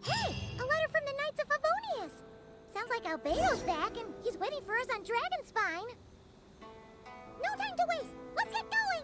Hey! A letter from the Knights of Favonius! Sounds like Albedo's back and he's waiting for us on Dragonspine. No time to waste! Let's get going!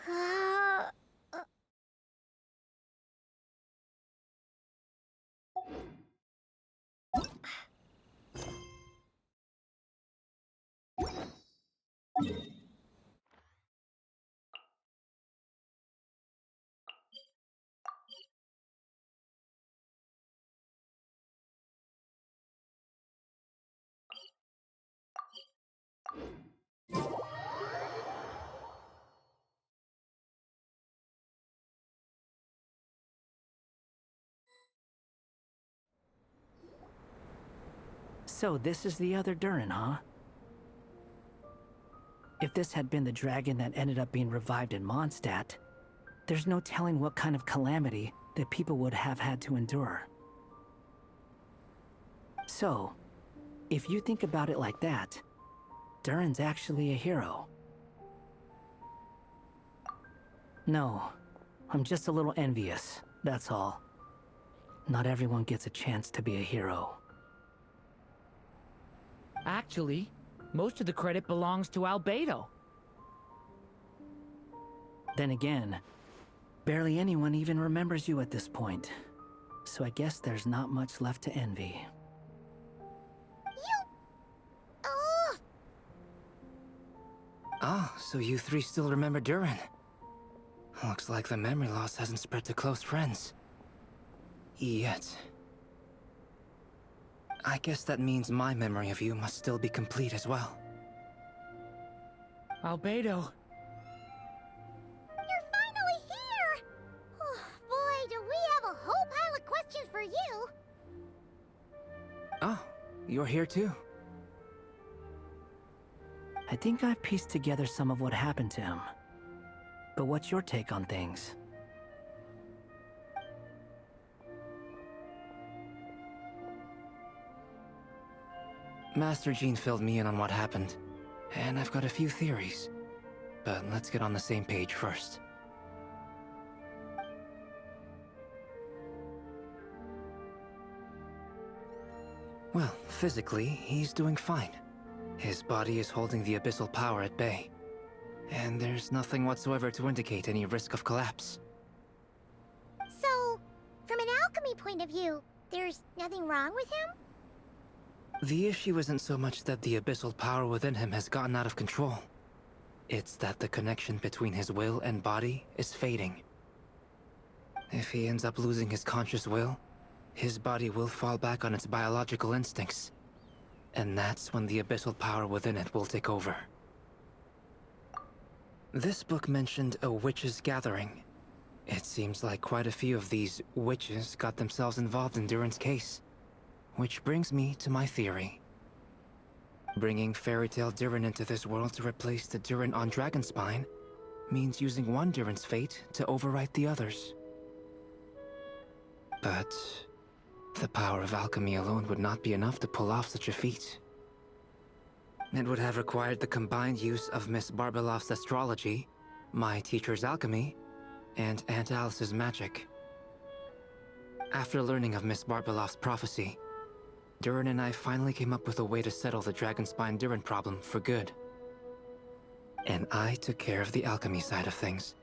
Uh, uh. So this is the other Durin, huh? If this had been the dragon that ended up being revived in Mondstadt, there's no telling what kind of calamity that people would have had to endure. So, if you think about it like that, Durin's actually a hero. No, I'm just a little envious, that's all. Not everyone gets a chance to be a hero. Actually, most of the credit belongs to Albedo. Then again, barely anyone even remembers you at this point. So I guess there's not much left to envy. Oh! Ah, so you three still remember Durin. Looks like the memory loss hasn't spread to close friends. Yet. I guess that means my memory of you must still be complete as well. Albedo. You're finally here! Oh, boy, do we have a whole pile of questions for you! Oh, you're here too? I think I've pieced together some of what happened to him. But what's your take on things? Master Jean filled me in on what happened, and I've got a few theories. But let's get on the same page first. Well, physically, he's doing fine. His body is holding the abyssal power at bay. And there's nothing whatsoever to indicate any risk of collapse. So, from an alchemy point of view, there's nothing wrong with him? The issue isn't so much that the abyssal power within him has gotten out of control. It's that the connection between his will and body is fading. If he ends up losing his conscious will, his body will fall back on its biological instincts. And that's when the abyssal power within it will take over. This book mentioned a witches' gathering. It seems like quite a few of these witches got themselves involved in Durin's case. Which brings me to my theory. Bringing Fairy Tale Durin into this world to replace the Durin on Dragonspine means using one Durin's fate to overwrite the others. But the power of alchemy alone would not be enough to pull off such a feat. It would have required the combined use of Miss Barbeloff's astrology, my teacher's alchemy, and Aunt Alice's magic. After learning of Miss Barbeloff's prophecy, Durin and I finally came up with a way to settle the Dragonspine Durin problem for good. And I took care of the alchemy side of things,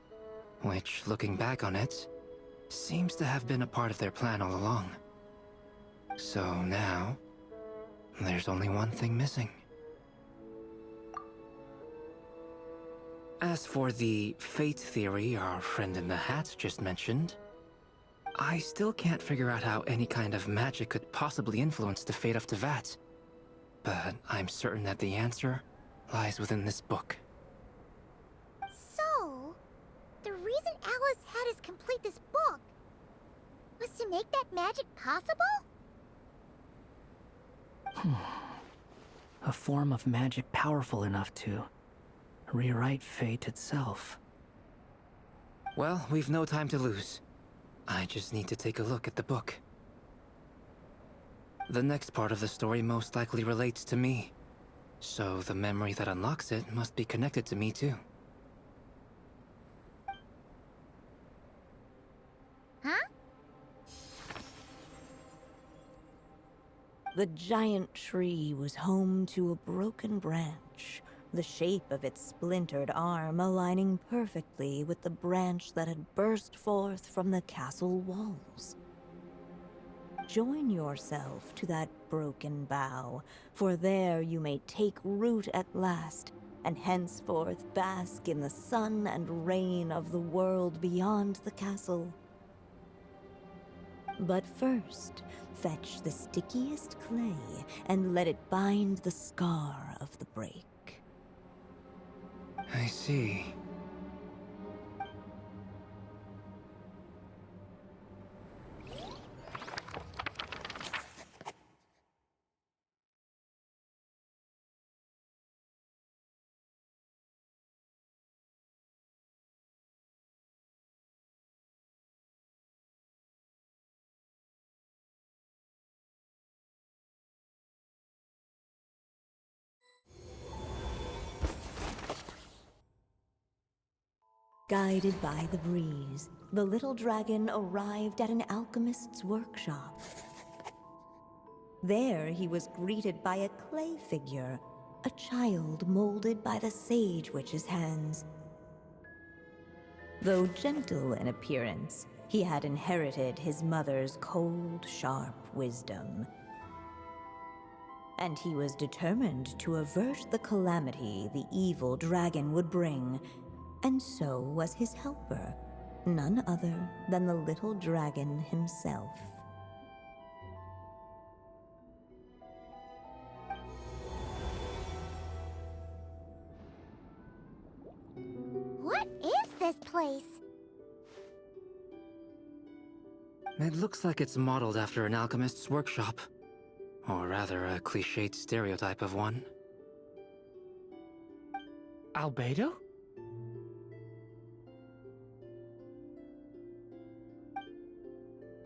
which, looking back on it, seems to have been a part of their plan all along. So now, there's only one thing missing. As for the fate theory our friend in the hat just mentioned, I still can't figure out how any kind of magic could possibly influence the fate of Tevat. But I'm certain that the answer lies within this book. So, the reason Alice had us complete this book was to make that magic possible? A form of magic powerful enough to rewrite fate itself. Well, we've no time to lose. I just need to take a look at the book. The next part of the story most likely relates to me, so the memory that unlocks it must be connected to me too. Huh? The giant tree was home to a broken branch, the shape of its splintered arm aligning perfectly with the branch that had burst forth from the castle walls. Join yourself to that broken bough, for there you may take root at last, and henceforth bask in the sun and rain of the world beyond the castle. But first, fetch the stickiest clay and let it bind the scar of the break. I see. Guided by the breeze, the little dragon arrived at an alchemist's workshop. There he was greeted by a clay figure, a child molded by the Sage Witch's hands. Though gentle in appearance, he had inherited his mother's cold, sharp wisdom. And he was determined to avert the calamity the evil dragon would bring, and so was his helper, none other than the little dragon himself. What is this place? It looks like it's modeled after an alchemist's workshop. Or rather, a cliched stereotype of one. Albedo?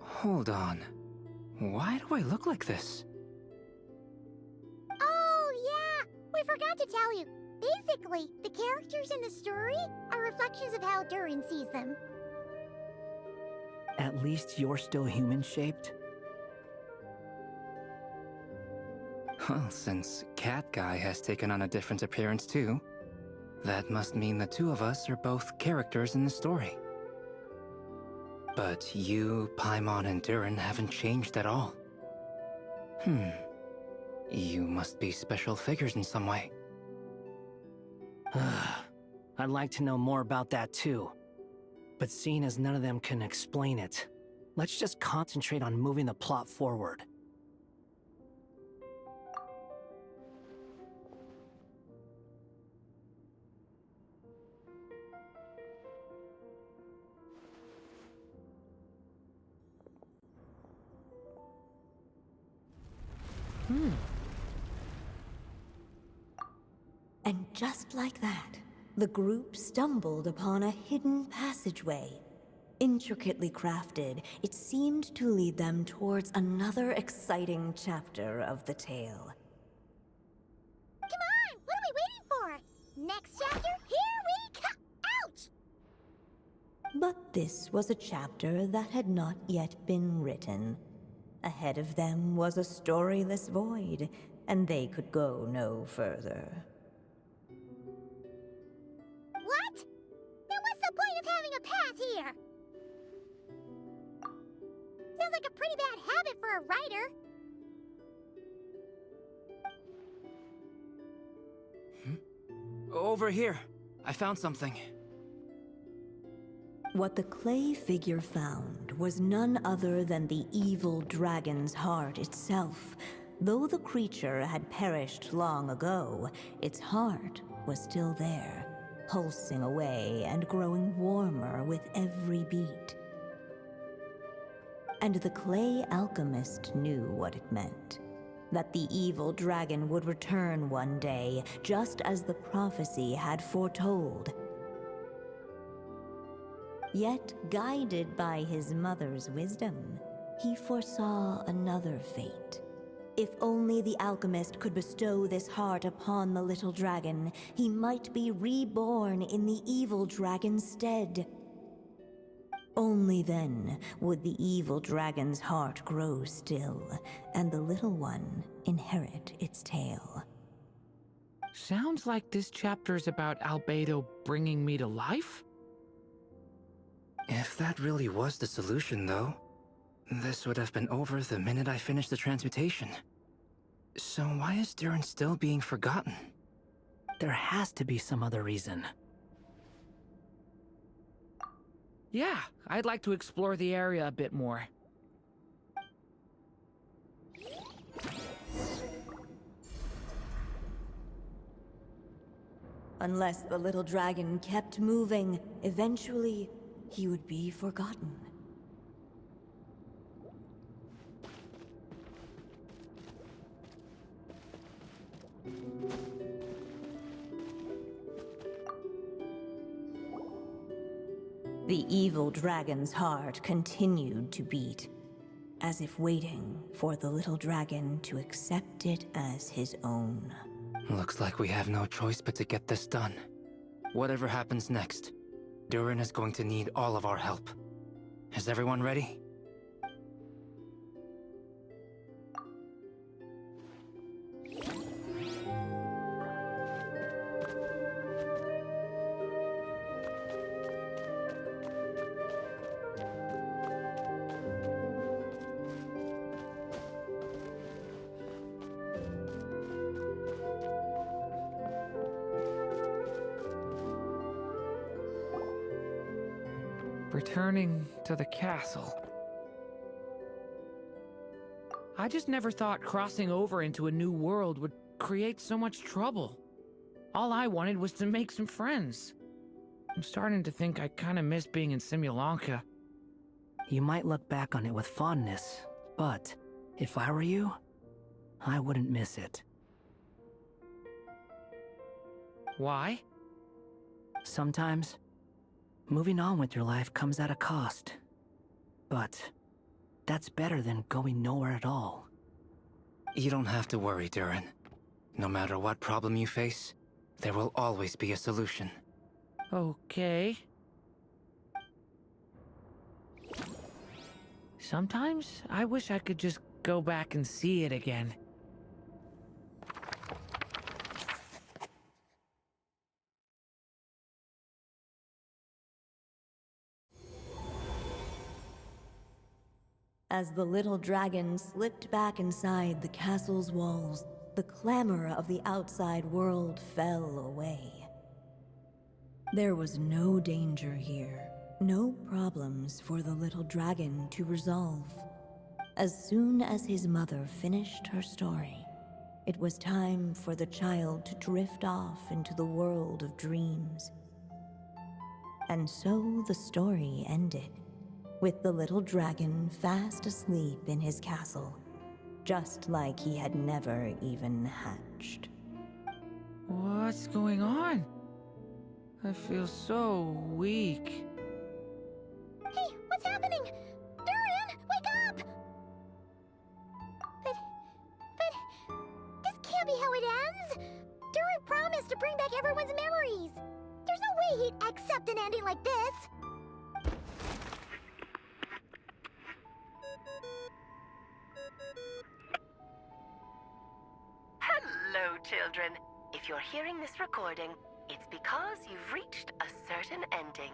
Hold on. Why do I look like this? Oh, yeah! We forgot to tell you. Basically, the characters in the story are reflections of how Durin sees them. At least you're still human-shaped? Well, since Cat Guy has taken on a different appearance too, that must mean the two of us are both characters in the story. But you, Paimon, and Durin haven't changed at all. You must be special figures in some way. I'd like to know more about that too. But seeing as none of them can explain it, let's just concentrate on moving the plot forward. And just like that, the group stumbled upon a hidden passageway. Intricately crafted, it seemed to lead them towards another exciting chapter of the tale. Come on! What are we waiting for? Next chapter? Here we come! Ouch! But this was a chapter that had not yet been written. Ahead of them was a storyless void, and they could go no further. What? Then what's the point of having a path here? Sounds like a pretty bad habit for a writer. Over here. I found something. What the clay figure found was none other than the evil dragon's heart itself. Though the creature had perished long ago, its heart was still there, pulsing away and growing warmer with every beat. And the clay alchemist knew what it meant. That the evil dragon would return one day, just as the prophecy had foretold. Yet, guided by his mother's wisdom, he foresaw another fate. If only the alchemist could bestow this heart upon the little dragon, he might be reborn in the evil dragon's stead. Only then would the evil dragon's heart grow still, and the little one inherit its tale. Sounds like this chapter is about Albedo bringing me to life? If that really was the solution, though, this would have been over the minute I finished the transmutation. So why is Durin still being forgotten? There has to be some other reason. Yeah, I'd like to explore the area a bit more. Unless the little dragon kept moving, eventually he would be forgotten. The evil dragon's heart continued to beat, as if waiting for the little dragon to accept it as his own. Looks like we have no choice but to get this done. Whatever happens next, Durin is going to need all of our help. Is everyone ready? Returning to the castle. I just never thought crossing over into a new world would create so much trouble. All I wanted was to make some friends. I'm starting to think I kinda miss being in Simulanka. You might look back on it with fondness, but if I were you, I wouldn't miss it. Why? Sometimes, moving on with your life comes at a cost. But that's better than going nowhere at all. You don't have to worry, Durin. No matter what problem you face, there will always be a solution. Okay. Sometimes I wish I could just go back and see it again. As the little dragon slipped back inside the castle's walls, the clamor of the outside world fell away. There was no danger here, no problems for the little dragon to resolve. As soon as his mother finished her story, it was time for the child to drift off into the world of dreams. And so the story ended, with the little dragon fast asleep in his castle, just like he had never even hatched. What's going on? I feel so weak. Hey, what's happening? Durin, wake up! But this can't be how it ends. Durin promised to bring back everyone's memories. There's no way he'd accept an ending like this. Hello, children. If you're hearing this recording, it's because you've reached a certain ending.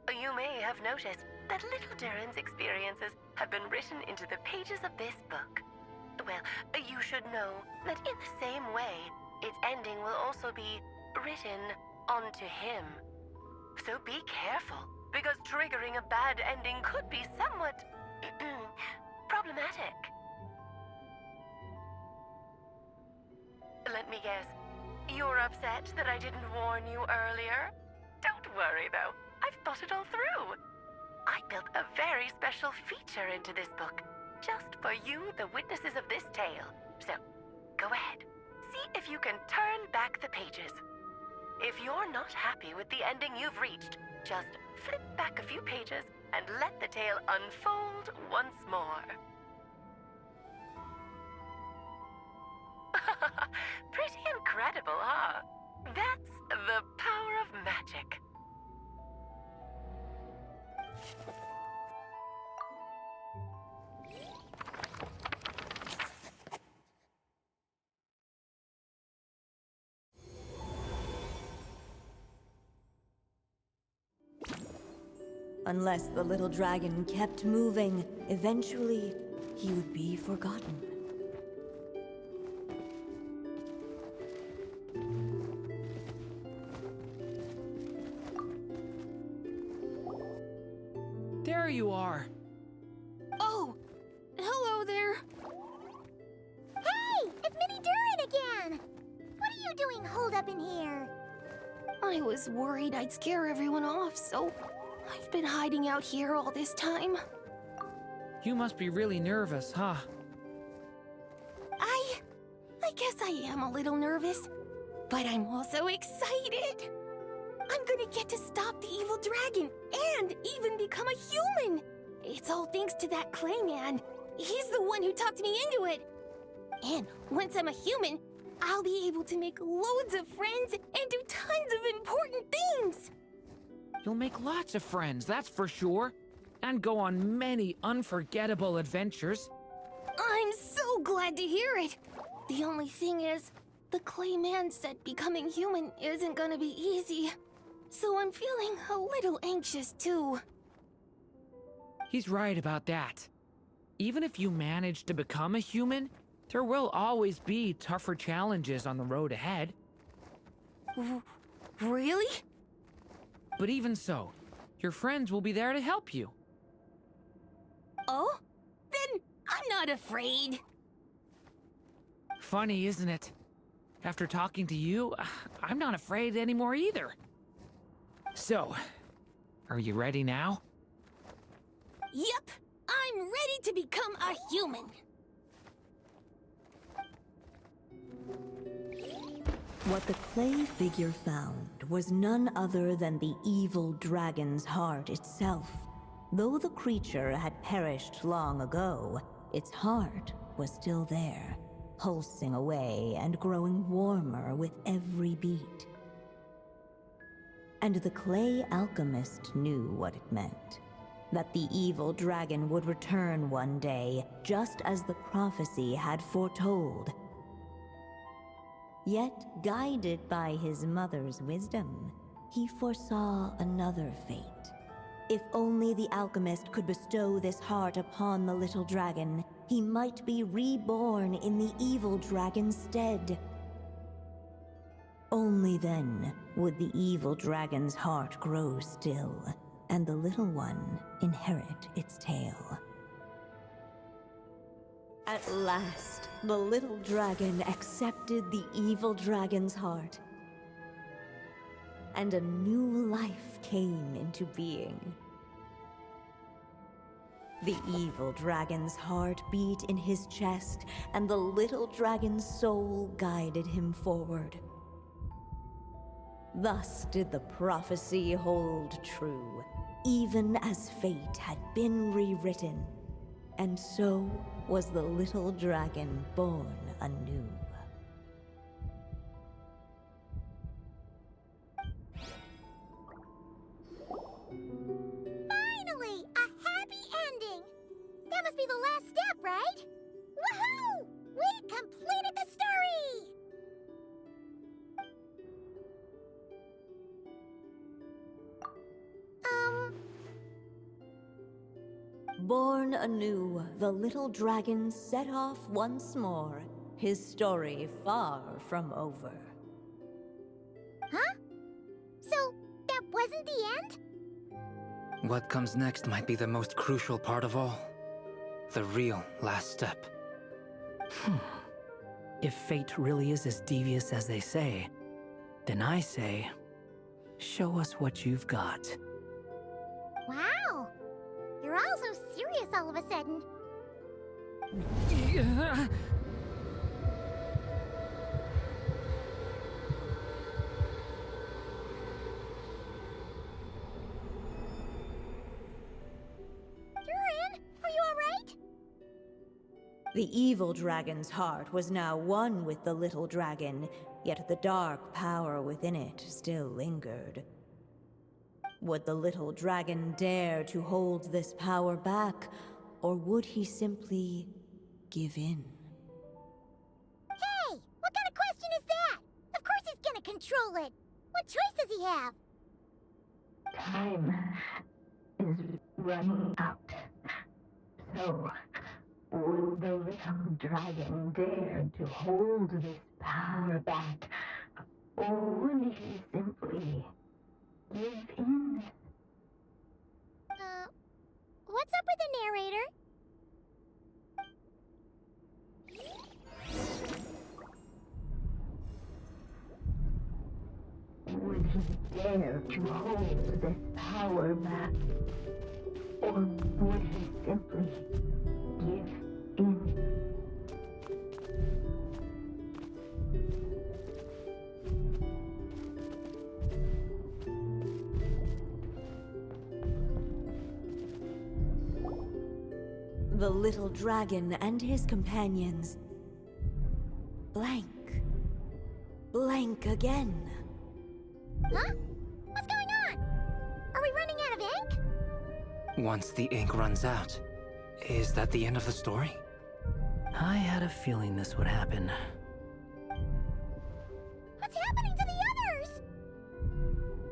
You may have noticed that little Durin's experiences have been written into the pages of this book. Well, you should know that in the same way, its ending will also be written onto him. So be careful, because triggering a bad ending could be somewhat problematic. Let me guess. You're upset that I didn't warn you earlier? Don't worry, though. I've thought it all through. I built a very special feature into this book, just for you, the witnesses of this tale. So, go ahead. See if you can turn back the pages. If you're not happy with the ending you've reached, just flip back a few pages and let the tale unfold once more. Pretty incredible, huh? That's the power of magic. Unless the little dragon kept moving, eventually he would be forgotten. There you are. Oh, hello there. Hey, it's Mini Durin again! What are you doing holed up in here? I was worried I'd scare everyone off, so I've been hiding out here all this time. You must be really nervous, huh? I guess I am a little nervous, but I'm also excited. I'm gonna get to stop the evil dragon and even become a human. It's all thanks to that clay man. He's the one who talked me into it. And once I'm a human, I'll be able to make loads of friends and do tons of important things. You'll make lots of friends, that's for sure. And go on many unforgettable adventures. I'm so glad to hear it. The only thing is, the clay man said becoming human isn't gonna be easy. So I'm feeling a little anxious too. He's right about that. Even if you manage to become a human, there will always be tougher challenges on the road ahead. Really? But even so, your friends will be there to help you. Oh? Then I'm not afraid. Funny, isn't it? After talking to you, I'm not afraid anymore either. So, are you ready now? Yep, I'm ready to become a human. What the clay figure found was none other than the evil dragon's heart itself. Though the creature had perished long ago, its heart was still there, pulsing away and growing warmer with every beat. And the clay alchemist knew what it meant. That the evil dragon would return one day, just as the prophecy had foretold. Yet, guided by his mother's wisdom, he foresaw another fate. If only the alchemist could bestow this heart upon the little dragon, he might be reborn in the evil dragon's stead. Only then would the evil dragon's heart grow still, and the little one inherit its tale. At last, the little dragon accepted the evil dragon's heart, and a new life came into being. The evil dragon's heart beat in his chest, and the little dragon's soul guided him forward. Thus did the prophecy hold true, even as fate had been rewritten. And so was the little dragon born anew. Finally! A happy ending! That must be the last step, right? Woohoo! We completed the story! Born anew, the little dragon set off once more, his story far from over. Huh? What comes next might be the most crucial part of all. The real last step. If fate really is as devious as they say, then I say, show us what you've got. Wow! You're all so serious all of a sudden. Durin, are you alright? The evil dragon's heart was now one with the little dragon, yet the dark power within it still lingered. Would the little dragon dare to hold this power back, or would he simply give in? Hey! What kind of question is that? Of course he's gonna control it! What choice does he have? Time is running out. So, would the little dragon dare to hold this power back? Or would he simply give in? What's up with the narrator? Would he dare to hold this power back? Or would he simply give in? The little dragon and his companions blank. Blank again. Huh? What's going on? Are we running out of ink? Once the ink runs out, is that the end of the story? I had a feeling this would happen. What's happening to the others?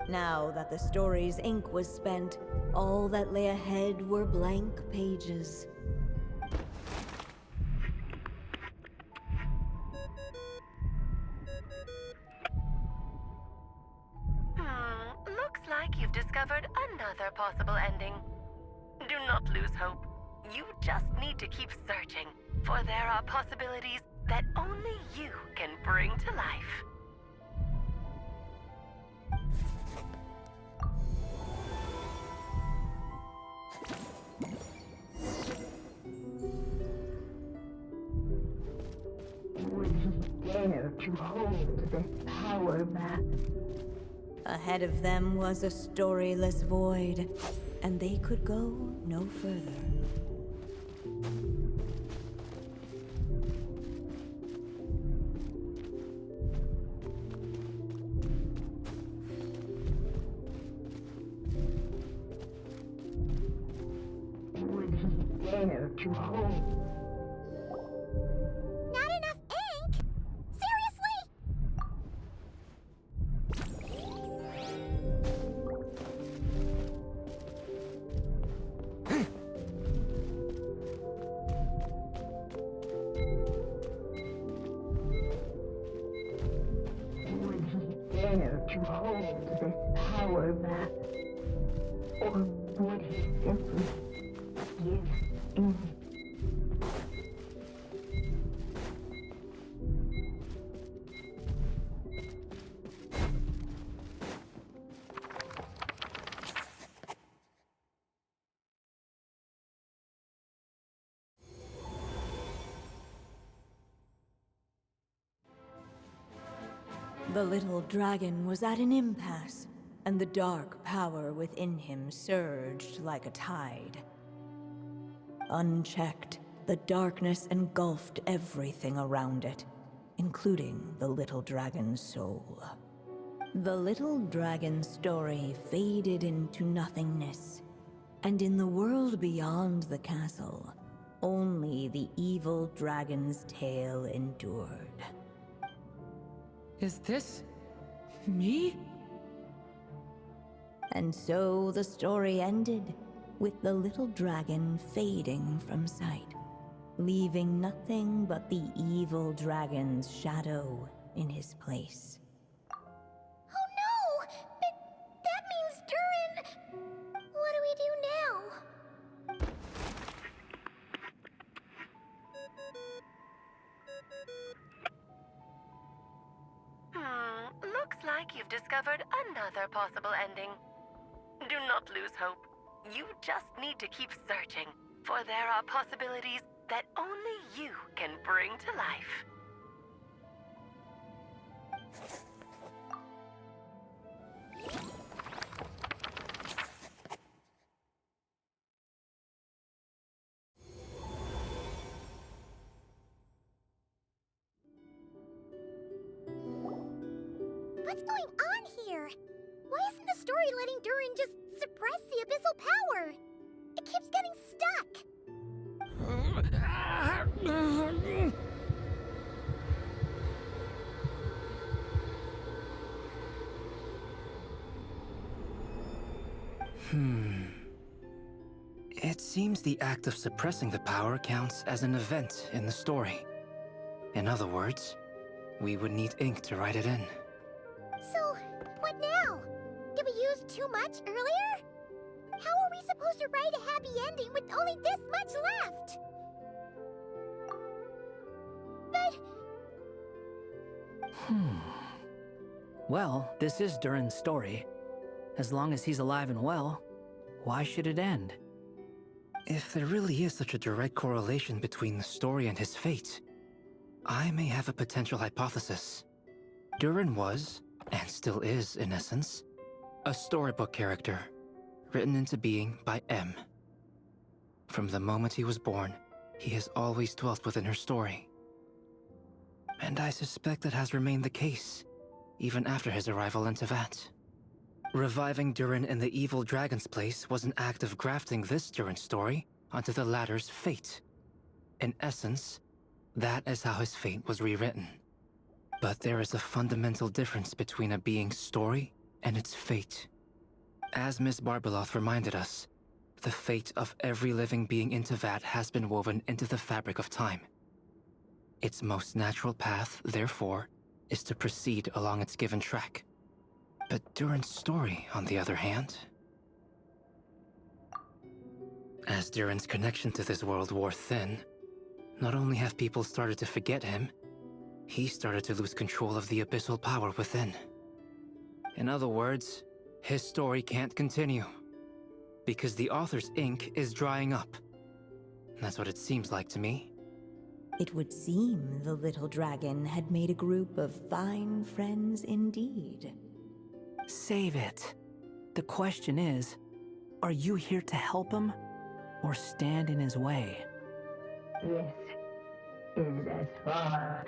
Now that the story's ink was spent, all that lay ahead were blank pages. Looks like you've discovered another possible ending. Do not lose hope. You just need to keep searching, for there are possibilities that only you can bring to life. Would he dare to hold this power back? Ahead of them was a storyless void, and they could go no further. Would he dare to hold? Not enough ink? Seriously? Would he dare to hold this power back? Or would he simply give in? The little dragon was at an impasse, and the dark power within him surged like a tide. Unchecked, the darkness engulfed everything around it, including the little dragon's soul. The little dragon's story faded into nothingness, and in the world beyond the castle, only the evil dragon's tale endured. Is this me? And so the story ended, with the little dragon fading from sight, leaving nothing but the evil dragon's shadow in his place. Oh no! That means Durin... What do we do you've discovered another possible ending. Do not lose hope. You just need to keep searching, for there are possibilities that only you can bring to life. What's going on here? Why isn't the story letting Durin just suppress the abyssal power? It keeps getting stuck. It seems the act of suppressing the power counts as an event in the story. In other words, we would need ink to write it in. So, what now? Did we use too much earlier? How are we supposed to write a happy ending with only this much left? But... Well, this is Durin's story. As long as he's alive and well, why should it end? If there really is such a direct correlation between the story and his fate, I may have a potential hypothesis. Durin was, and still is in essence, a storybook character, written into being by M. From the moment he was born, he has always dwelt within her story. And I suspect that has remained the case, even after his arrival in Tevat. Reviving Durin in the evil dragon's place was an act of grafting this Durin story onto the latter's fate. In essence, that is how his fate was rewritten. But there is a fundamental difference between a being's story and its fate. As Miss Barbeloth reminded us, the fate of every living being in Tevat has been woven into the fabric of time. Its most natural path, therefore, is to proceed along its given track. But Durin's story, on the other hand... As Durin's connection to this world wore thin, not only have people started to forget him, he started to lose control of the abyssal power within. In other words, his story can't continue, because the author's ink is drying up. That's what it seems like to me. It would seem the little dragon had made a group of fine friends indeed. Save it. The question is, are you here to help him, or stand in his way? This is as far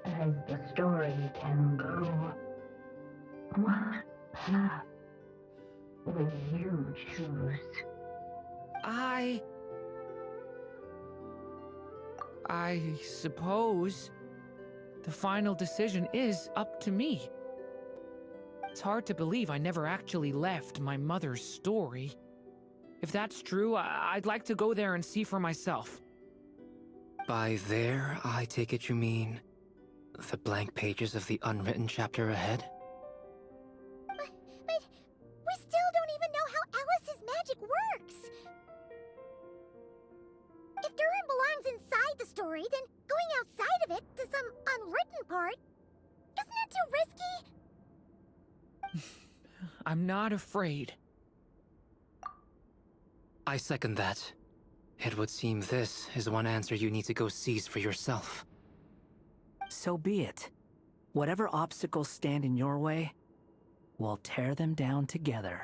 as the story can go. What path will you choose? I suppose the final decision is up to me. It's hard to believe I never actually left my mother's story. If that's true, I'd like to go there and see for myself. By there, I take it you mean the blank pages of the unwritten chapter ahead? But we still don't even know how Alice's magic works. If Durin belongs inside the story, then going outside of it to some unwritten part, isn't that too risky? I'm not afraid. I second that. It would seem this is one answer you need to go seize for yourself. So be it. Whatever obstacles stand in your way, we'll tear them down together.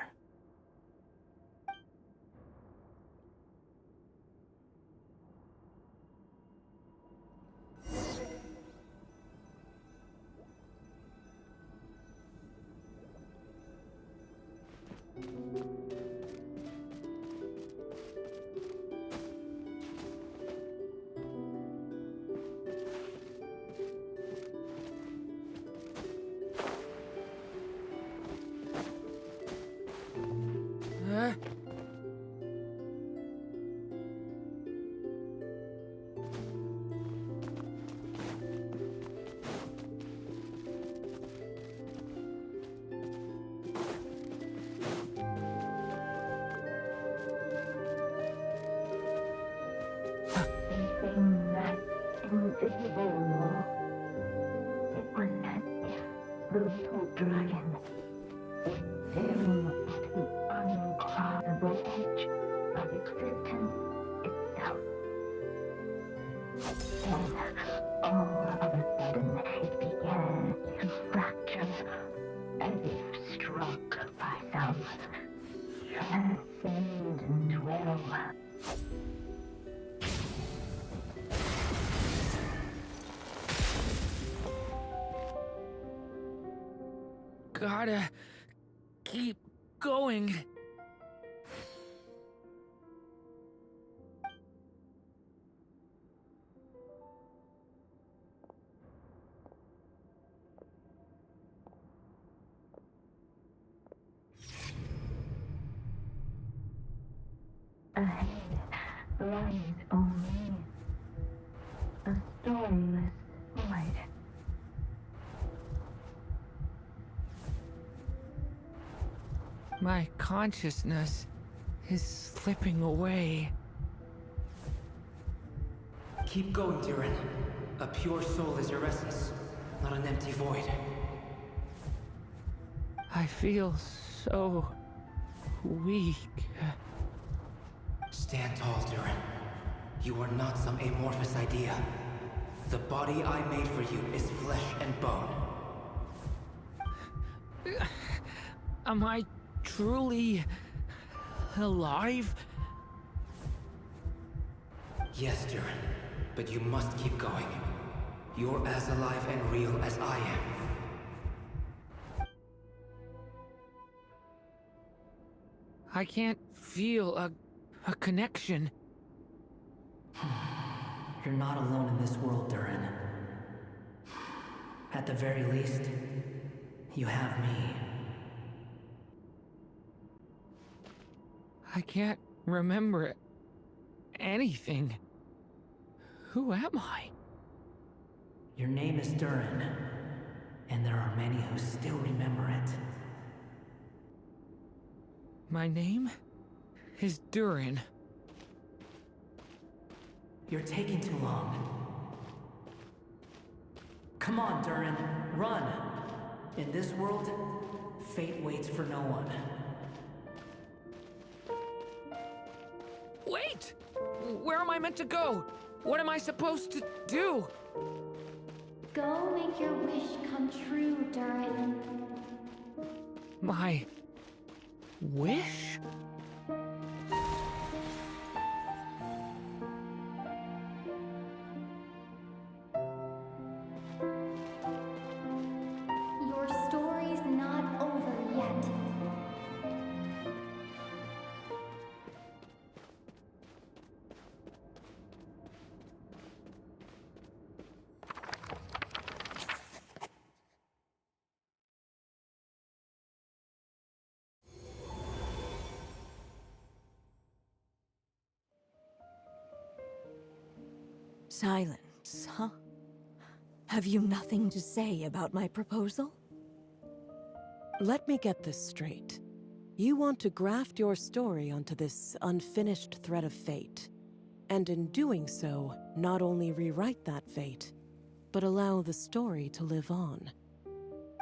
Invisible. It was as if the little dragon was staring at the uncrossable edge of existence itself. Then, all of a sudden, it began to fracture, as if struck by some transcendent will. Gotta keep going. Ahead lies only a storyless void. My consciousness is slipping away. Keep going, Durin. A pure soul is your essence, not an empty void. I feel so weak. Stand tall, Durin. You are not some amorphous idea. The body I made for you is flesh and bone. Am I truly alive? Yes, Durin, but you must keep going. You're as alive and real as I am. I can't feel a connection. You're not alone in this world, Durin. At the very least, you have me. I can't remember anything. Who am I? Your name is Durin, and there are many who still remember it. My name is Durin. You're taking too long. Come on, Durin, run! In this world, fate waits for no one. Wait! Where am I meant to go? What am I supposed to do? Go make your wish come true, Durin. My wish? Your story's not over yet. Silence, huh? Have you nothing to say about my proposal? Let me get this straight. You want to graft your story onto this unfinished thread of fate, and in doing so, not only rewrite that fate, but allow the story to live on.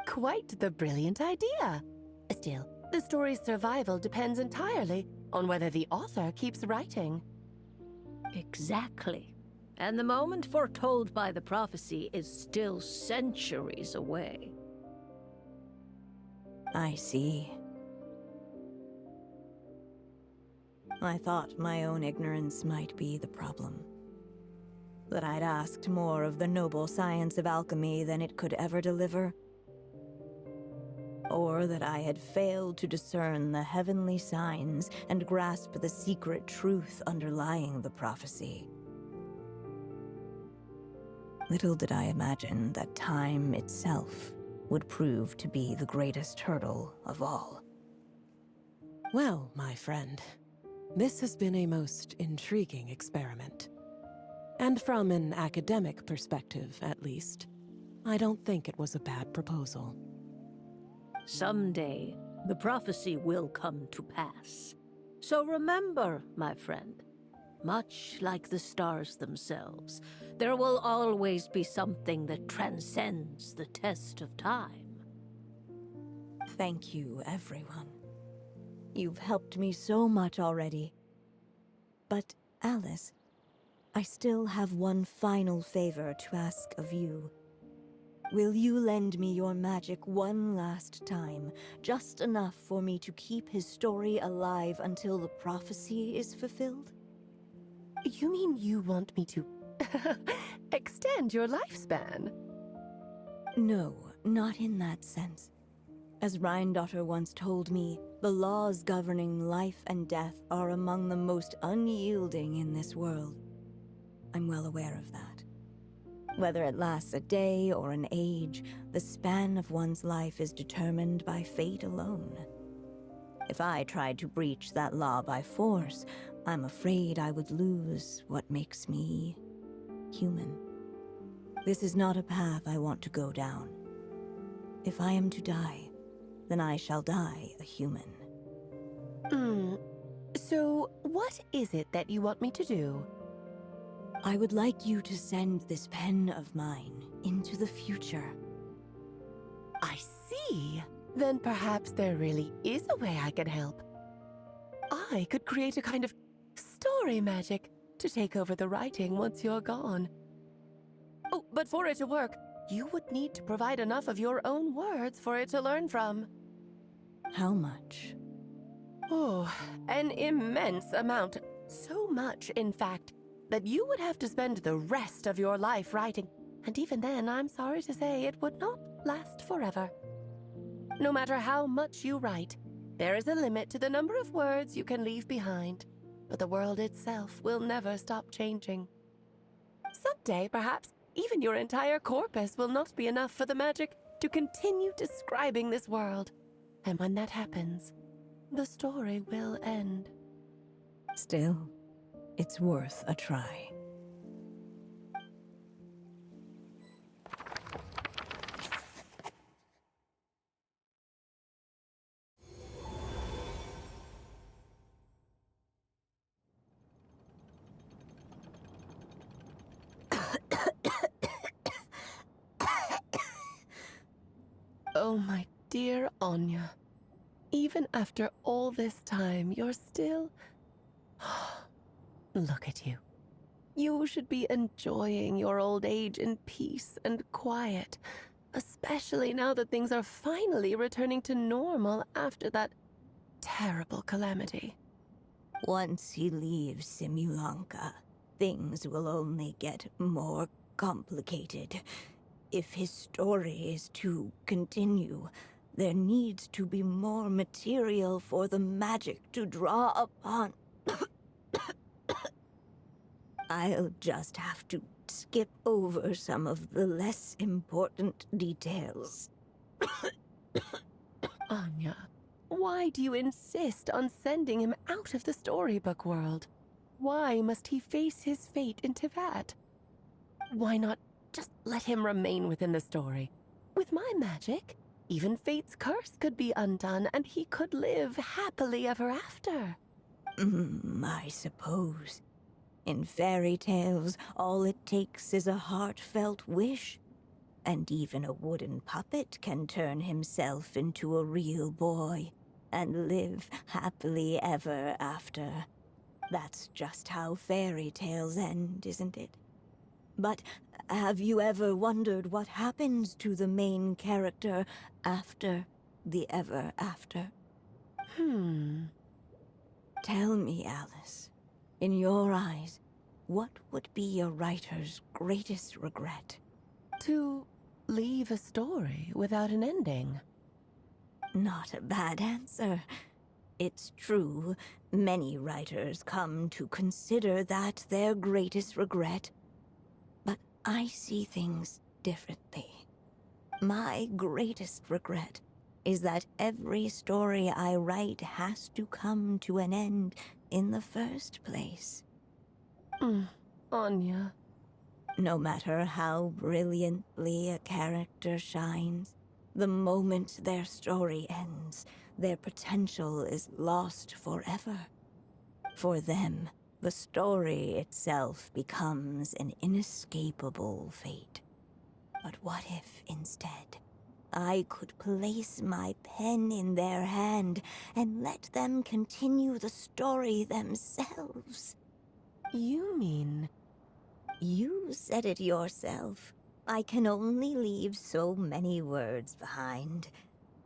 Quite the brilliant idea. Still, the story's survival depends entirely on whether the author keeps writing. Exactly. And the moment foretold by the prophecy is still centuries away. I see. I thought my own ignorance might be the problem. That I'd asked more of the noble science of alchemy than it could ever deliver. Or that I had failed to discern the heavenly signs and grasp the secret truth underlying the prophecy. Little did I imagine that time itself would prove to be the greatest hurdle of all. Well, my friend, this has been a most intriguing experiment. And from an academic perspective, at least, I don't think it was a bad proposal. Someday, the prophecy will come to pass. So remember, my friend, much like the stars themselves, there will always be something that transcends the test of time. Thank you, everyone. You've helped me so much already. But, Alice, I still have one final favor to ask of you. Will you lend me your magic one last time, just enough for me to keep his story alive until the prophecy is fulfilled? You mean you want me to extend your lifespan? No, not in that sense. As Rheindotter once told me, the laws governing life and death are among the most unyielding in this world. I'm well aware of that. Whether it lasts a day or an age, the span of one's life is determined by fate alone. If I tried to breach that law by force, I'm afraid I would lose what makes me human. This is not a path I want to go down. If I am to die, then I shall die a human. So, what is it that you want me to do? I would like you to send this pen of mine into the future. I see. Then perhaps there really is a way I can help. I could create a kind of story magic to take over the writing once you're gone. Oh, but for it to work, you would need to provide enough of your own words for it to learn from. How much? Oh, an immense amount. So much, in fact, that you would have to spend the rest of your life writing. And even then, I'm sorry to say, it would not last forever. No matter how much you write, there is a limit to the number of words you can leave behind. But the world itself will never stop changing. Someday, perhaps, even your entire corpus will not be enough for the magic to continue describing this world. And when that happens, the story will end. Still, it's worth a try. Oh, my dear Anya. Even after all this time, you're still... Look at you. You should be enjoying your old age in peace and quiet, especially now that things are finally returning to normal after that terrible calamity. Once he leaves Simulanka, things will only get more complicated. If his story is to continue, there needs to be more material for the magic to draw upon. I'll just have to skip over some of the less important details. Anya, why do you insist on sending him out of the storybook world? Why must he face his fate into that? Why not just let him remain within the story? With my magic, even fate's curse could be undone and he could live happily ever after. I suppose. In fairy tales, all it takes is a heartfelt wish. And even a wooden puppet can turn himself into a real boy and live happily ever after. That's just how fairy tales end, isn't it? But have you ever wondered what happens to the main character after the ever after? Tell me, Alice, in your eyes, what would be a writer's greatest regret? To leave a story without an ending. Not a bad answer. It's true, many writers come to consider that their greatest regret. But I see things differently. My greatest regret is that every story I write has to come to an end in the first place. Anya. No matter how brilliantly a character shines, the moment their story ends, their potential is lost forever. For them, the story itself becomes an inescapable fate. But what if, instead, I could place my pen in their hand and let them continue the story themselves. You mean... You said it yourself. I can only leave so many words behind.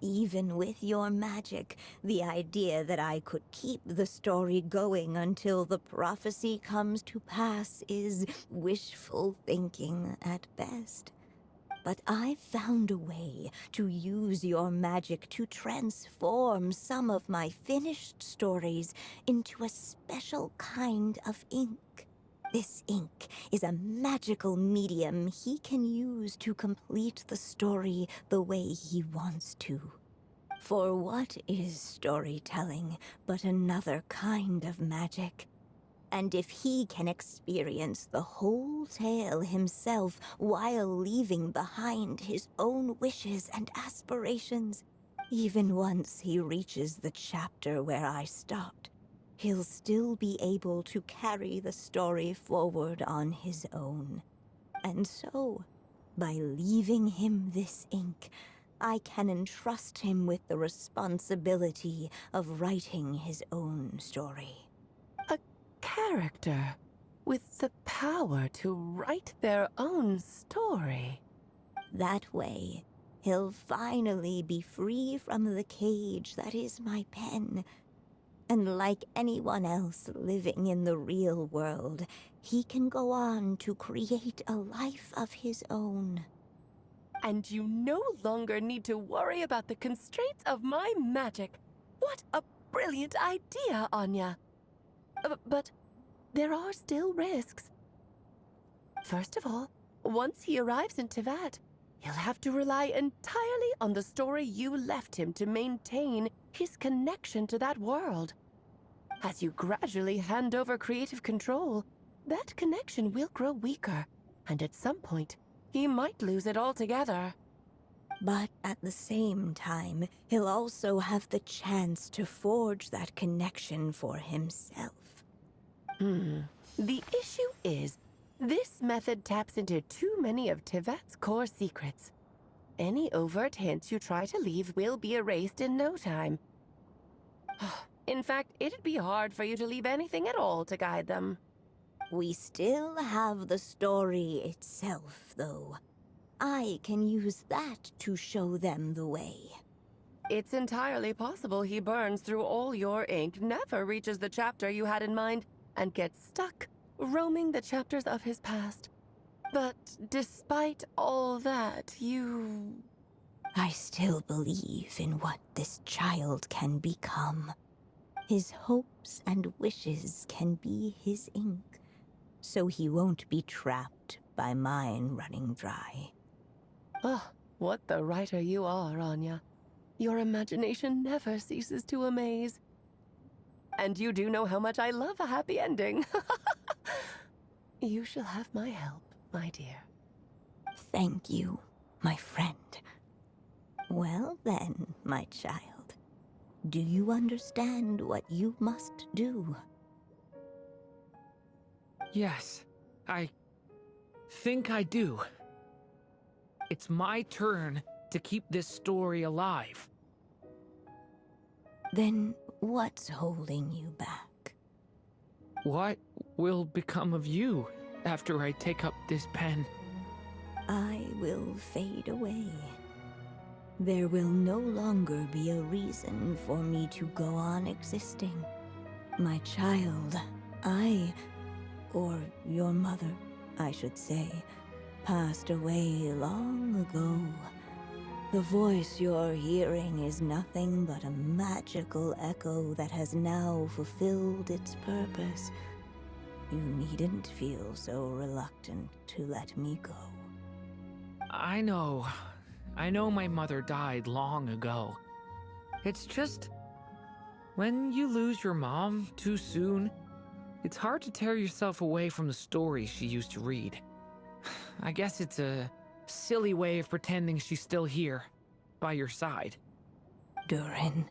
Even with your magic, the idea that I could keep the story going until the prophecy comes to pass is wishful thinking at best. But I found a way to use your magic to transform some of my finished stories into a special kind of ink. This ink is a magical medium he can use to complete the story the way he wants to. For what is storytelling but another kind of magic? And if he can experience the whole tale himself while leaving behind his own wishes and aspirations, even once he reaches the chapter where I stopped, he'll still be able to carry the story forward on his own. And so, by leaving him this ink, I can entrust him with the responsibility of writing his own story. A character with the power to write their own story. That way, he'll finally be free from the cage that is my pen. And like anyone else living in the real world, he can go on to create a life of his own. And you no longer need to worry about the constraints of my magic. What a brilliant idea, Anya. But there are still risks. First of all, once he arrives in Teyvat, he'll have to rely entirely on the story you left him to maintain his connection to that world. As you gradually hand over creative control, that connection will grow weaker, and at some point, he might lose it altogether. But at the same time, he'll also have the chance to forge that connection for himself. The issue is, this method taps into too many of Teyvat's core secrets. Any overt hints you try to leave will be erased in no time. In fact, it'd be hard for you to leave anything at all to guide them. We still have the story itself, though. I can use that to show them the way. It's entirely possible he burns through all your ink, never reaches the chapter you had in mind, and gets stuck, roaming the chapters of his past. But despite all that, I still believe in what this child can become. His hopes and wishes can be his ink, so he won't be trapped by mine running dry. Oh, what the writer you are, Anya. Your imagination never ceases to amaze. And you do know how much I love a happy ending. You shall have my help, my dear. Thank you, my friend. Well then, my child, do you understand what you must do? Yes, I think I do. It's my turn to keep this story alive. Then what's holding you back? What will become of you after I take up this pen? I will fade away. There will no longer be a reason for me to go on existing. My child, or your mother, I should say, passed away long ago. The voice you're hearing is nothing but a magical echo that has now fulfilled its purpose. You needn't feel so reluctant to let me go. I know my mother died long ago. It's just, when you lose your mom too soon, it's hard to tear yourself away from the stories she used to read. I guess it's a silly way of pretending she's still here, by your side. Durin.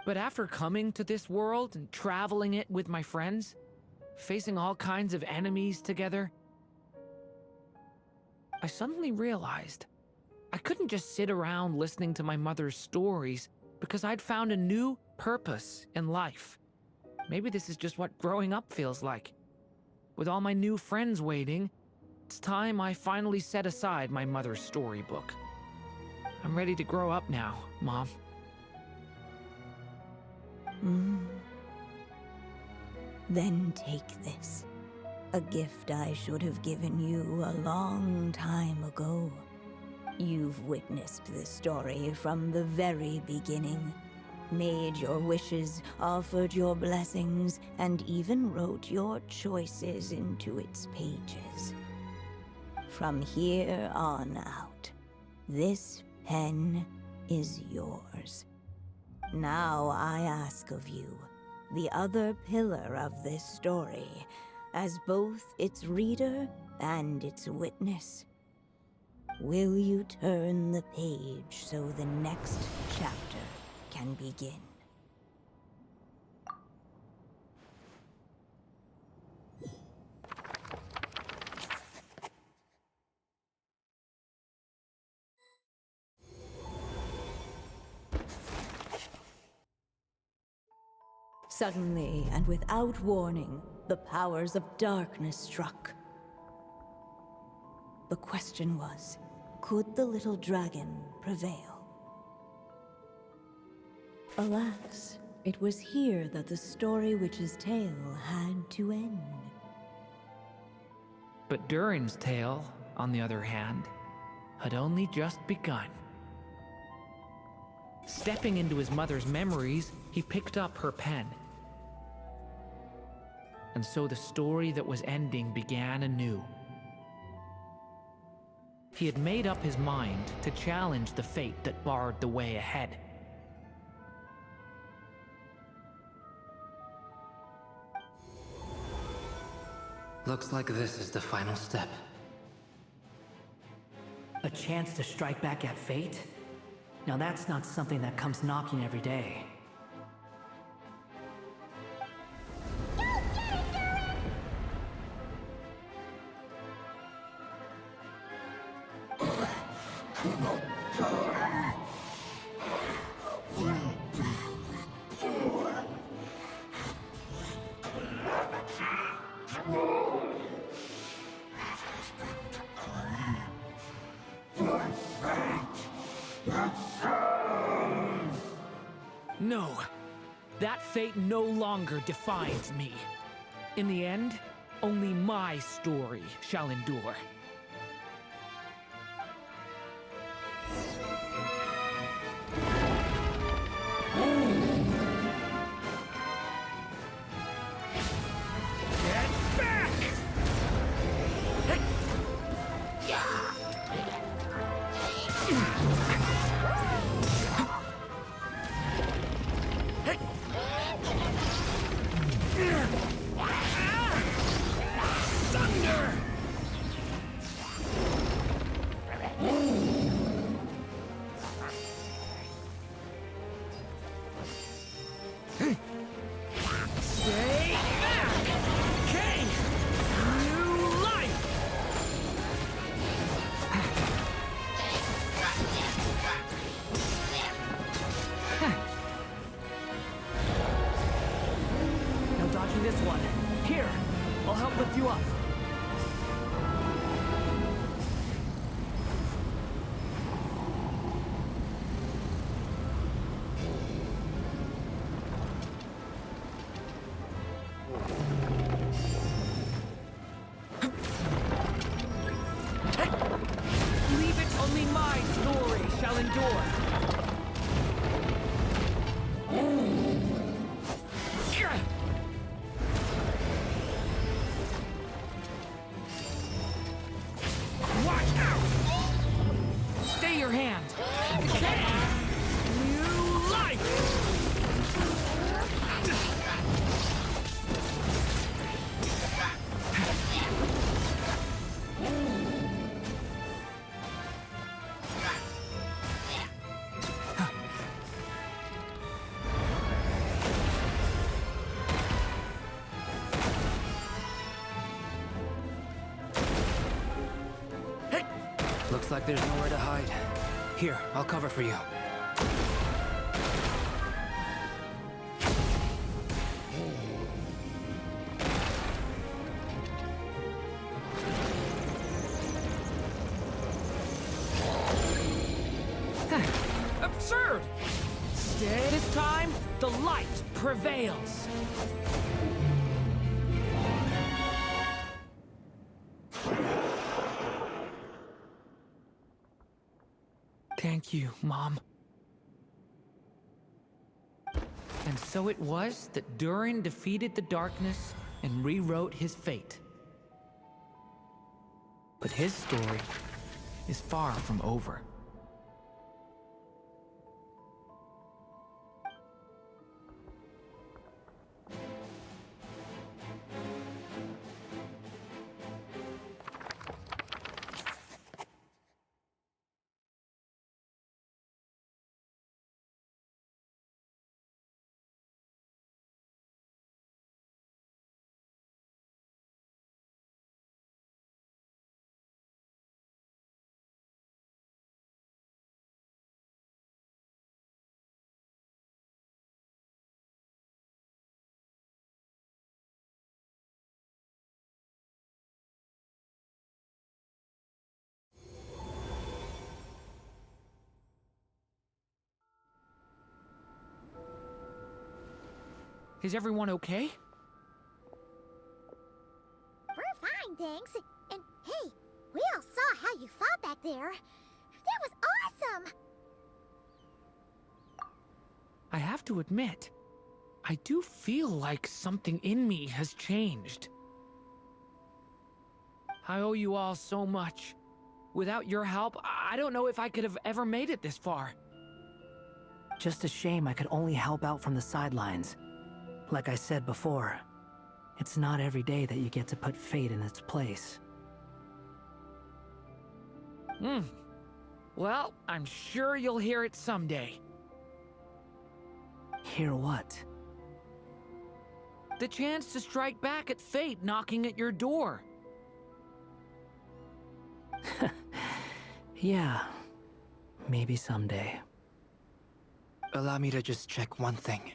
But after coming to this world and traveling it with my friends, facing all kinds of enemies together, I suddenly realized I couldn't just sit around listening to my mother's stories because I'd found a new purpose in life. Maybe this is just what growing up feels like. With all my new friends waiting, it's time I finally set aside my mother's storybook. I'm ready to grow up now, Mom. Then take this. A gift I should have given you a long time ago. You've witnessed this story from the very beginning. Made your wishes, offered your blessings, and even wrote your choices into its pages. From here on out, this pen is yours. Now I ask of you, the other pillar of this story, as both its reader and its witness. Will you turn the page so the next chapter can begin? Suddenly, and without warning, the powers of darkness struck. The question was, could the little dragon prevail? Alas, it was here that the story witch's tale had to end. But Durin's tale, on the other hand, had only just begun. Stepping into his mother's memories, he picked up her pen. And so the story that was ending began anew. He had made up his mind to challenge the fate that barred the way ahead. Looks like this is the final step. A chance to strike back at fate? Now that's not something that comes knocking every day. No, that fate no longer defines me. In the end, only my story shall endure. Get back! Thunder! Stay back! King! New life! No dodging this one. Here, I'll help lift you up. Leave it, only my story shall endure. Watch out! Stay your hand. Okay. New life. Looks like there's nowhere to hide. Here, I'll cover for you. Absurd! This time, the light prevails. Thank you, Mom. And so it was that Durin defeated the darkness and rewrote his fate. But his story is far from over. Is everyone okay? We're fine, thanks. And hey, we all saw how you fought back there. That was awesome! I have to admit, I do feel like something in me has changed. I owe you all so much. Without your help, I don't know if I could have ever made it this far. Just a shame I could only help out from the sidelines. Like I said before, it's not every day that you get to put fate in its place. Well, I'm sure you'll hear it someday. Hear what? The chance to strike back at fate knocking at your door. Yeah, maybe someday. Allow me to just check one thing.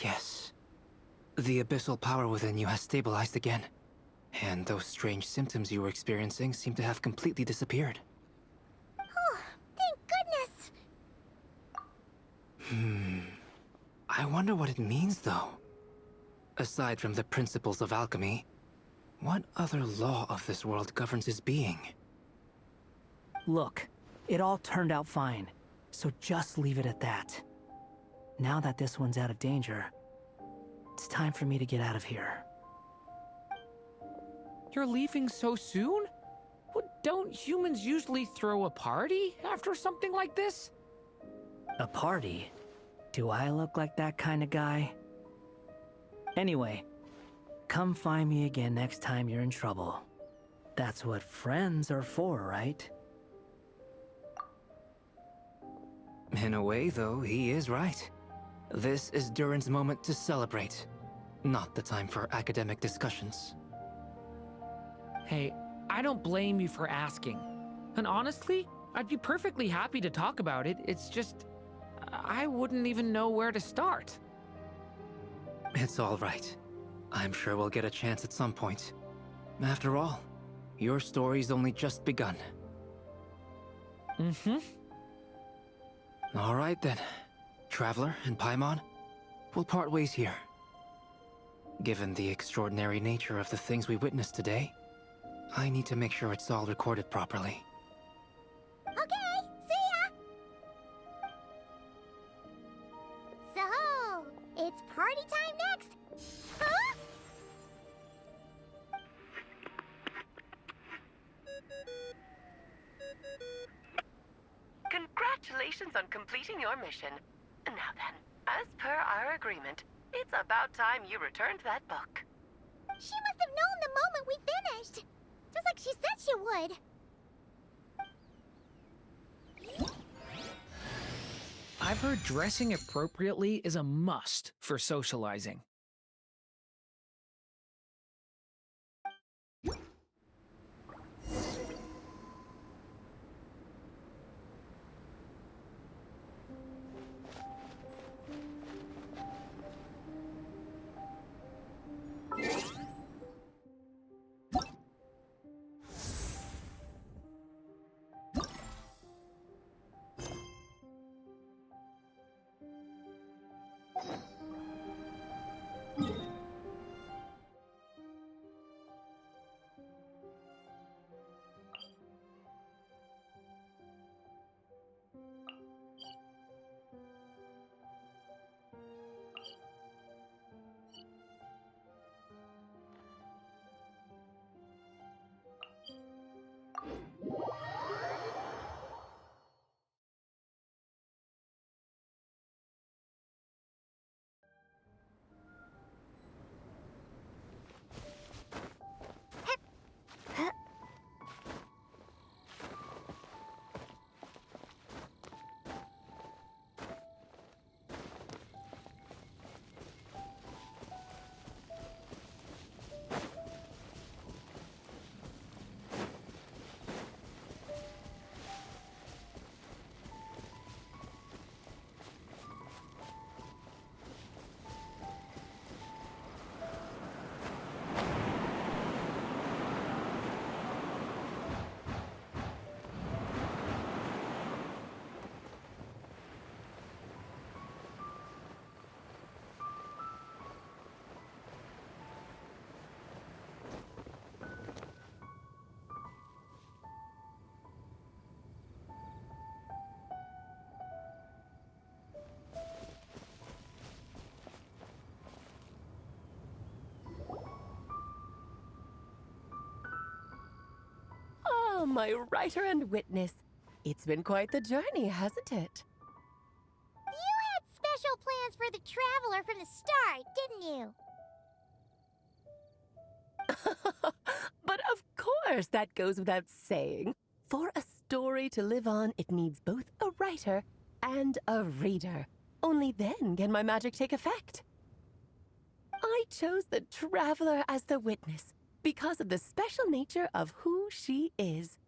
Yes. The abyssal power within you has stabilized again. And those strange symptoms you were experiencing seem to have completely disappeared. Oh, thank goodness! I wonder what it means, though. Aside from the principles of alchemy, what other law of this world governs his being? Look, it all turned out fine, so just leave it at that. Now that this one's out of danger, it's time for me to get out of here. You're leaving so soon? Don't humans usually throw a party after something like this? A party? Do I look like that kind of guy? Anyway, come find me again next time you're in trouble. That's what friends are for, right? In a way, though, he is right. This is Durin's moment to celebrate, not the time for academic discussions. Hey, I don't blame you for asking. And honestly, I'd be perfectly happy to talk about it. It's just, I wouldn't even know where to start. It's all right. I'm sure we'll get a chance at some point. After all, your story's only just begun. All right then. Traveler and Paimon, we'll part ways here. Given the extraordinary nature of the things we witnessed today, I need to make sure it's all recorded properly. Okay, see ya! So, it's party time next? Huh? Congratulations on completing your mission. Now then, as per our agreement, it's about time you returned that book. She must have known the moment we finished. Just like she said she would. I've heard dressing appropriately is a must for socializing. my writer and witness. It's been quite the journey, hasn't it? You had special plans for the Traveler from the start, didn't you? But of course, that goes without saying. For a story to live on, it needs both a writer and a reader. Only then can my magic take effect. I chose the Traveler as the witness because of the special nature of who she is.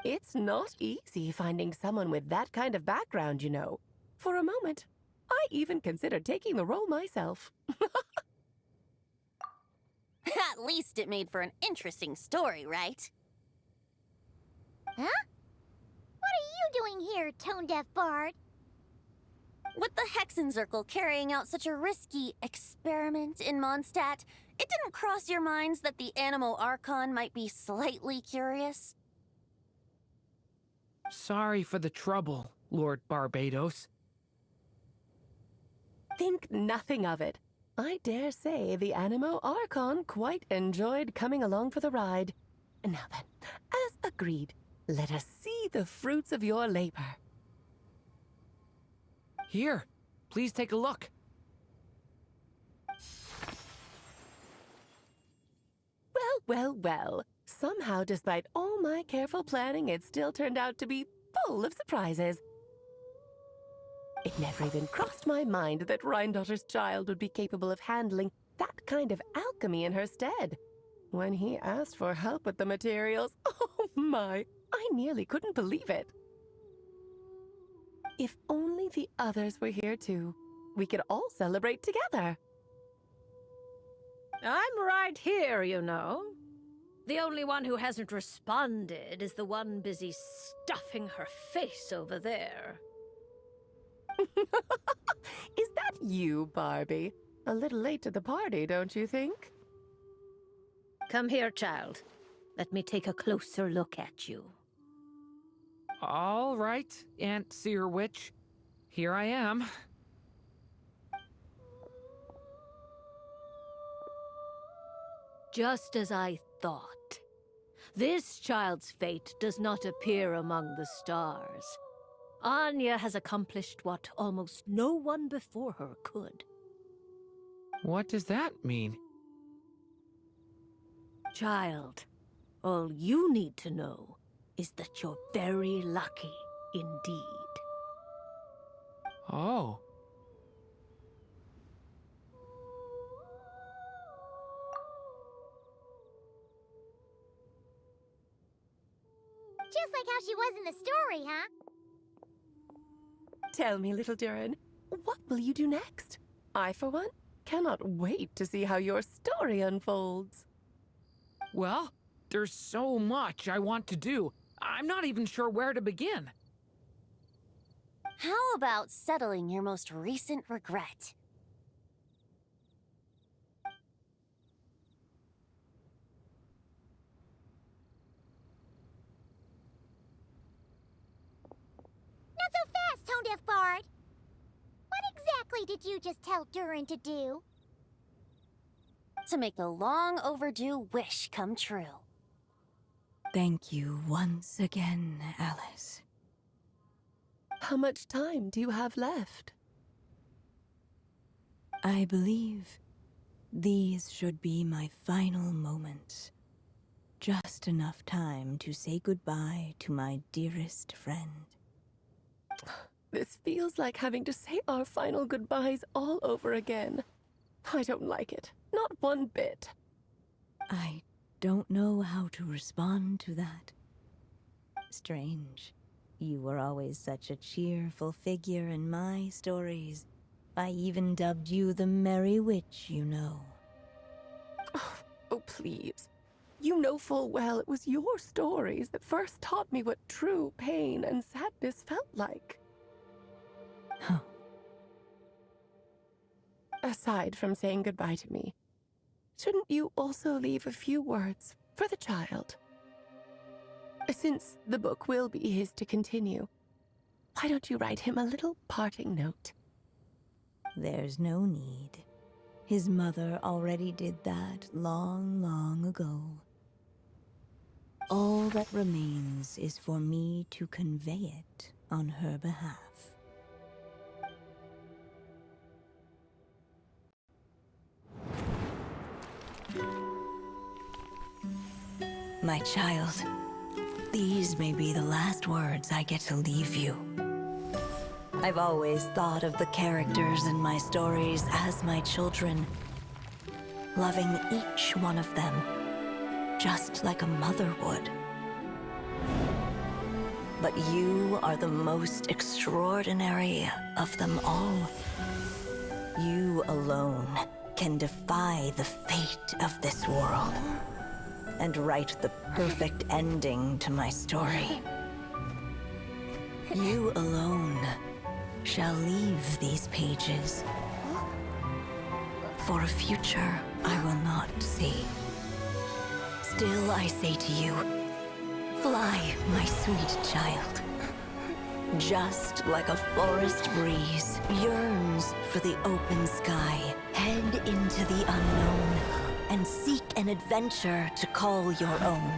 It's not easy finding someone with that kind of background, you know. For a moment, I even considered taking the role myself. At least it made for an interesting story, right? Huh? What are you doing here, tone-deaf bard? With the Hexenzirkel carrying out such a risky experiment in Mondstadt, it didn't cross your minds that the Animo Archon might be slightly curious? Sorry for the trouble, Lord Barbados. Think nothing of it. I dare say the Animo Archon quite enjoyed coming along for the ride. Now then, as agreed, let us see the fruits of your labor. Here, please take a look. Well. Somehow, despite all my careful planning, it still turned out to be full of surprises. It never even crossed my mind that Rhindotter's child would be capable of handling that kind of alchemy in her stead. When he asked for help with the materials, oh my, I nearly couldn't believe it. If only the others were here too, we could all celebrate together. I'm right here, you know. The only one who hasn't responded is the one busy stuffing her face over there. Is that you, Barbie? A little late to the party, don't you think? Come here, child. Let me take a closer look at you. All right, Aunt Seer Witch. Here I am. Just as I thought. This child's fate does not appear among the stars. Anya has accomplished what almost no one before her could. What does that mean? Child, all you need to know is that you're very lucky indeed. Oh. Just like how she was in the story, huh? Tell me, little Durin, what will you do next? I, for one, cannot wait to see how your story unfolds. Well, there's so much I want to do. I'm not even sure where to begin. How about settling your most recent regret? Not so fast, tone-deaf bard. What exactly did you just tell Durin to do? To make a long overdue wish come true. Thank you once again, Alice. How much time do you have left? I believe these should be my final moments. Just enough time to say goodbye to my dearest friend. This feels like having to say our final goodbyes all over again. I don't like it. Not one bit. I don't know how to respond to that. Strange. You were always such a cheerful figure in my stories. I even dubbed you the Merry Witch, you know. Oh, please. You know full well it was your stories that first taught me what true pain and sadness felt like. Huh. Aside from saying goodbye to me, shouldn't you also leave a few words for the child? Since the book will be his to continue, why don't you write him a little parting note? There's no need. His mother already did that long, long ago. All that remains is for me to convey it on her behalf. My child, these may be the last words I get to leave you. I've always thought of the characters in my stories as my children, loving each one of them, just like a mother would. But you are the most extraordinary of them all. You alone can defy the fate of this world and write the perfect ending to my story. You alone shall leave these pages for a future I will not see. Still I say to you, fly, my sweet child. Just like a forest breeze yearns for the open sky, head into the unknown and seek an adventure to call your own.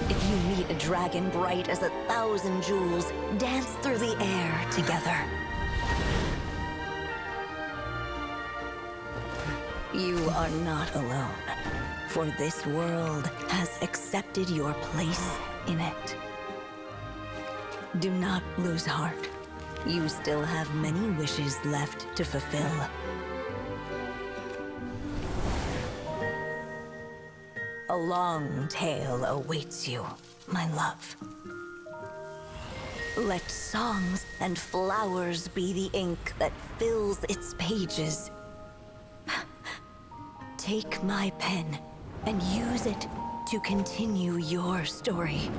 If you meet a dragon bright as 1,000 jewels, dance through the air together. You are not alone, for this world has accepted your place in it. Do not lose heart. You still have many wishes left to fulfill. A long tale awaits you, my love. Let songs and flowers be the ink that fills its pages. Take my pen and use it to continue your story.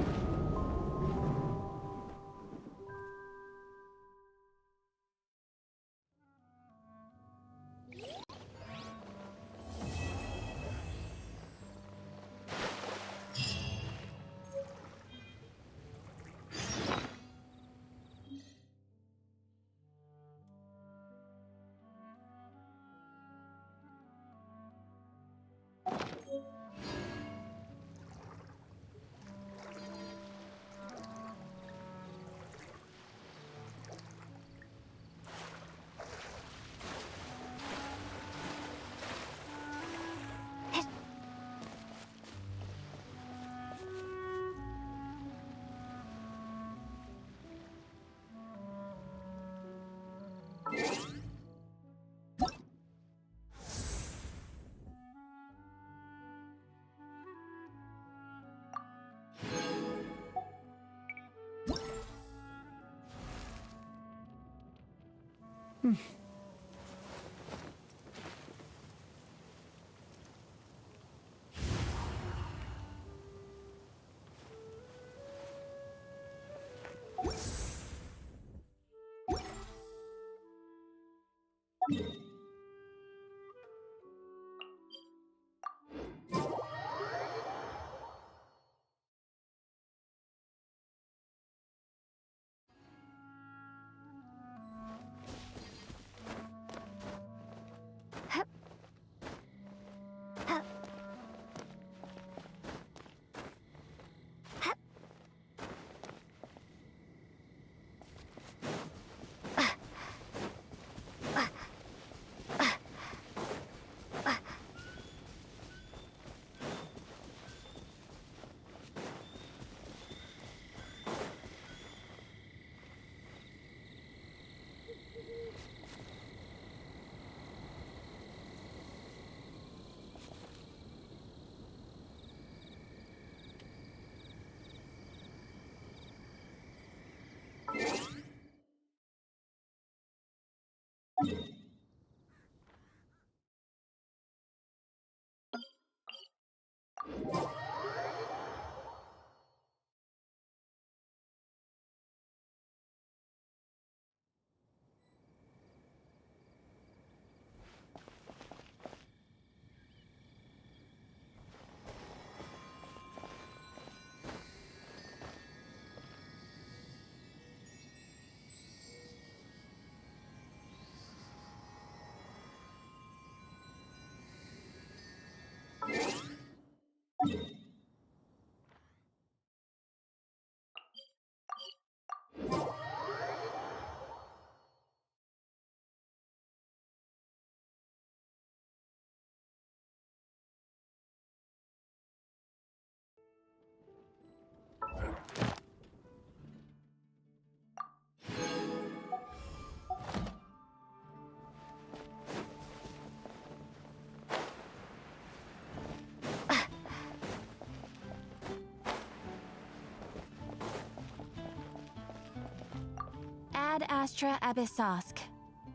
Ad Astra Abyssosk.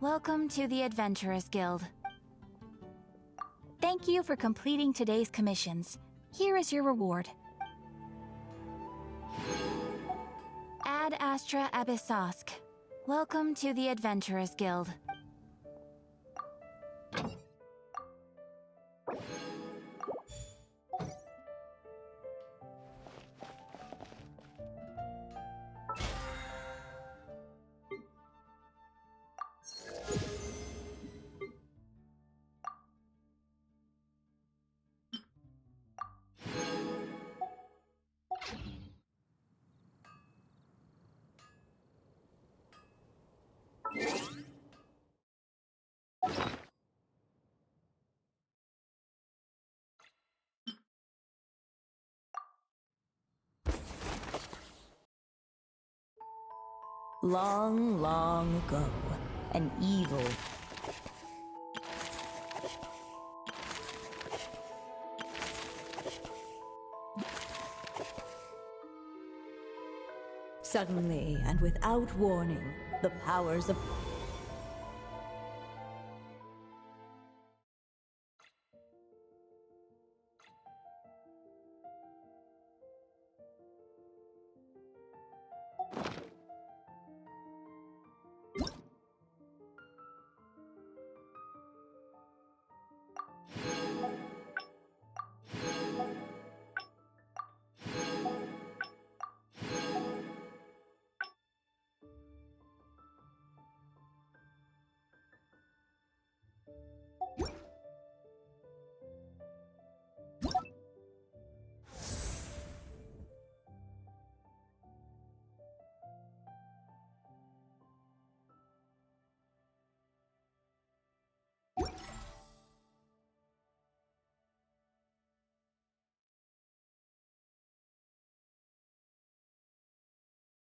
Welcome to the Adventurers Guild. Thank you for completing today's commissions. Here is your reward. Ad Astra Abyssosk. Welcome to the Adventurers Guild. Long, long ago, an evil Suddenly, and without warning, the powers of